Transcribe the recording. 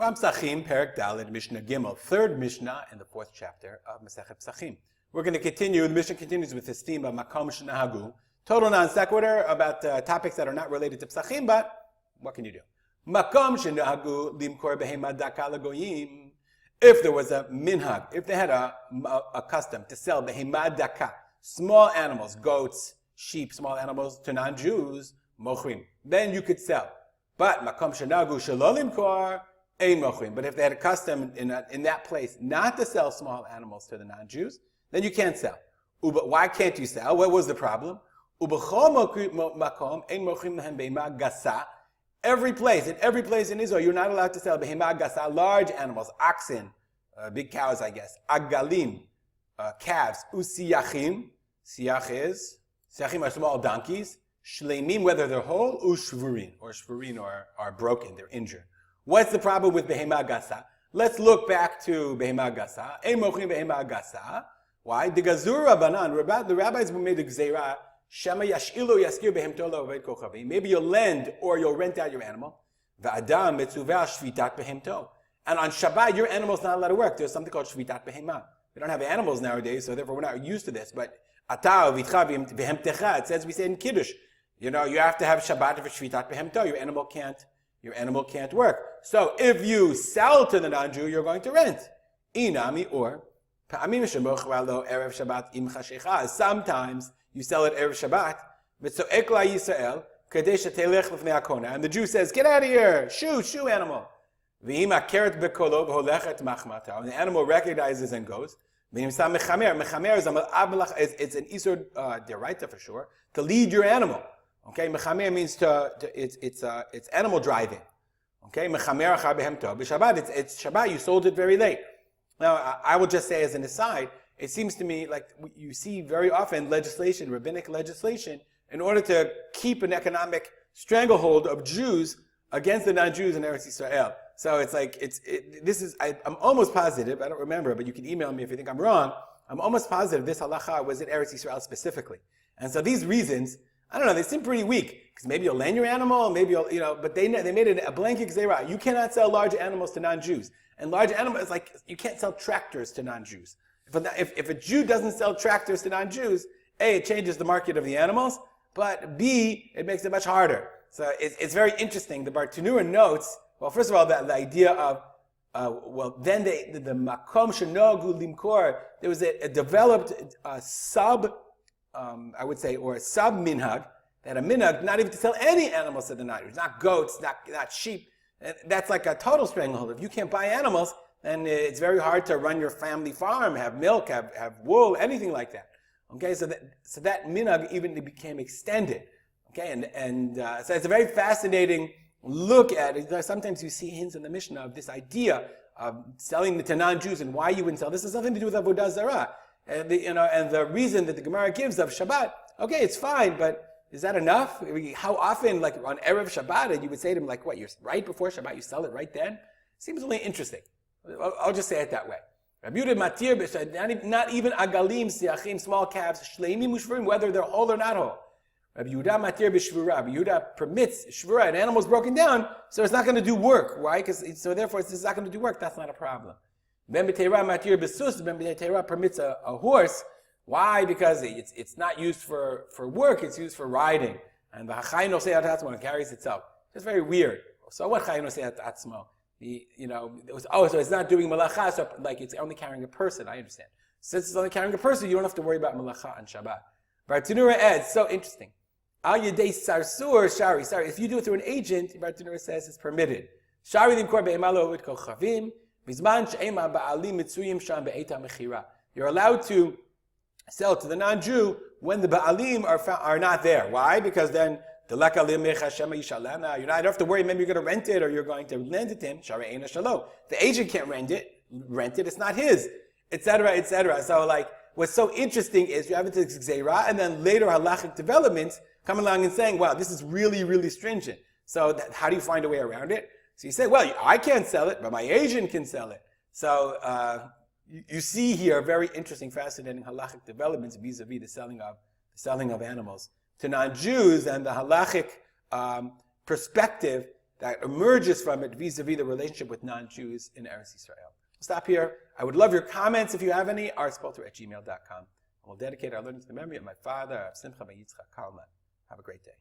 Pesachim, Perek Daled, Mishnah Gimel, third Mishnah in the fourth chapter of Masechet Pesachim. We're going to continue. The Mishnah continues with this theme of Makom Shenahagu. Total non sequitur about topics that are not related to Pesachim, but what can you do? Makom Shenahagu limkor behema daka lagoyim. If there was a minhag, if they had a custom to sell behema daka, small animals, goats, sheep, small animals to non-Jews, mochrim, then you could sell. But makom shenahagu shelo limkor. But if they had a custom in that place not to sell small animals to the non-Jews, then you can't sell. Why can't you sell? What was the problem? Every place in Israel, you're not allowed to sell behema gasa, large animals, oxen, big cows, I guess, agalim, calves, usiyachim, siyachim are small donkeys, shleimim, whether they're whole, ushvurin, or shvurin are broken, they're injured. What's the problem with behema gasa? Let's look back to behema gasa. Ein mochrim behema gasa. Why? The gazura banan. The rabbis made a gzeira. Shema yashilu yaskir behemto lo'oved kochavim. Maybe you'll lend or you'll rent out your animal. Va'adam mitzuvah shvitat behemto. And on Shabbat, your animal's not allowed to work. There's something called shvitat behema. We don't have animals nowadays, so therefore we're not used to this. But ata vitcha behemtecha. It says, we say in Kiddush, you have to have Shabbat for shvitat behemto. Your animal can't work. So if you sell to the non-Jew, you're going to rent. Inami or sometimes you sell it Erev Shabbat. And the Jew says, get out of here, shoo animal. And the animal recognizes and goes. It's an isur deraita for sure, to lead your animal. Okay, mechamer means it's animal driving. Okay, mechamer achar behemto. B'Shabbat, it's Shabbat. You sold it very late. Now, I will just say as an aside, it seems to me like you see very often legislation, rabbinic legislation, in order to keep an economic stranglehold of Jews against the non-Jews in Eretz Yisrael. So it's like I'm almost positive. I don't remember, but you can email me if you think I'm wrong. I'm almost positive this halacha was in Eretz Yisrael specifically, and so these reasons, I don't know, they seem pretty weak, because maybe you'll lend your animal, maybe you'll, but they made it a blanket gzeira. You cannot sell large animals to non-Jews. And large animals, like, you can't sell tractors to non-Jews. If a Jew doesn't sell tractors to non-Jews, A, it changes the market of the animals, but B, it makes it much harder. So it's very interesting. The Bartanura notes, well, first of all, the idea of, then the makom shenogu limkor, there was a developed I would say, or a sub-minhag, that a minhag, not even to sell any animals to the non-Jews, not goats, not sheep. That's like a total stranglehold. If you can't buy animals, then it's very hard to run your family farm, have milk, have wool, anything like that. Okay, so that minhag even became extended. Okay, and so it's a very fascinating look at it. Sometimes you see hints in the Mishnah of this idea of selling to non-Jews and why you wouldn't sell. This has something to do with avodah zarah. And the reason that the Gemara gives of Shabbat, okay, it's fine, but is that enough? How often, like on Erev Shabbat, you would say to him, like, what, you're right before Shabbat, you sell it right then? Seems really interesting. I'll just say it that way. Rabbi Yehuda matir, not even agalim, siachim, small calves, shleimim ushvurim, whether they're whole or not whole. Rabbi Yehuda matir b'shvura. Rabbi Yehuda permits shvura. An animal's broken down, so it's not going to do work, right? So therefore, it's not going to do work. That's not a problem. Ben b'teira matir b'sus. Ben b'teira permits a horse. Why? Because it's not used for work. It's used for riding. And the chayin nosei at atzmo, it carries itself. It's very weird. So what chayin nosei at atzmo? So it's not doing malacha, so like it's only carrying a person. I understand. Since it's only carrying a person, you don't have to worry about malacha on Shabbat. Bartanura adds, so interesting. Al yedei sarsur shari. Sorry, if you do it through an agent, Bartanura says it's permitted. Shari limkor be'emalo with kochavim. Bizman she'ema ba'alim mitzuyim sham be'eta mechira. You're allowed to sell to the non-Jew when the ba'alim are not there. Why? Because then you don't have to worry, maybe you're going to rent it or you're going to lend it to him. The agent can't rent it, it's not his, etc., etc. So like, what's so interesting is you have it to Gzeira, and then later halachic developments come along and saying, wow, this is really, really stringent. So how do you find a way around it? So you say, well, I can't sell it, but my agent can sell it. So you see here very interesting, fascinating halachic developments vis-a-vis the selling of animals to non-Jews, and the halachic perspective that emerges from it vis-a-vis the relationship with non-Jews in Eretz Yisrael. We'll stop here. I would love your comments if you have any, rspalter@gmail.com. We'll dedicate our learning to the memory of my father, Rav Simcha ben Yitzchak Kalman. Have a great day.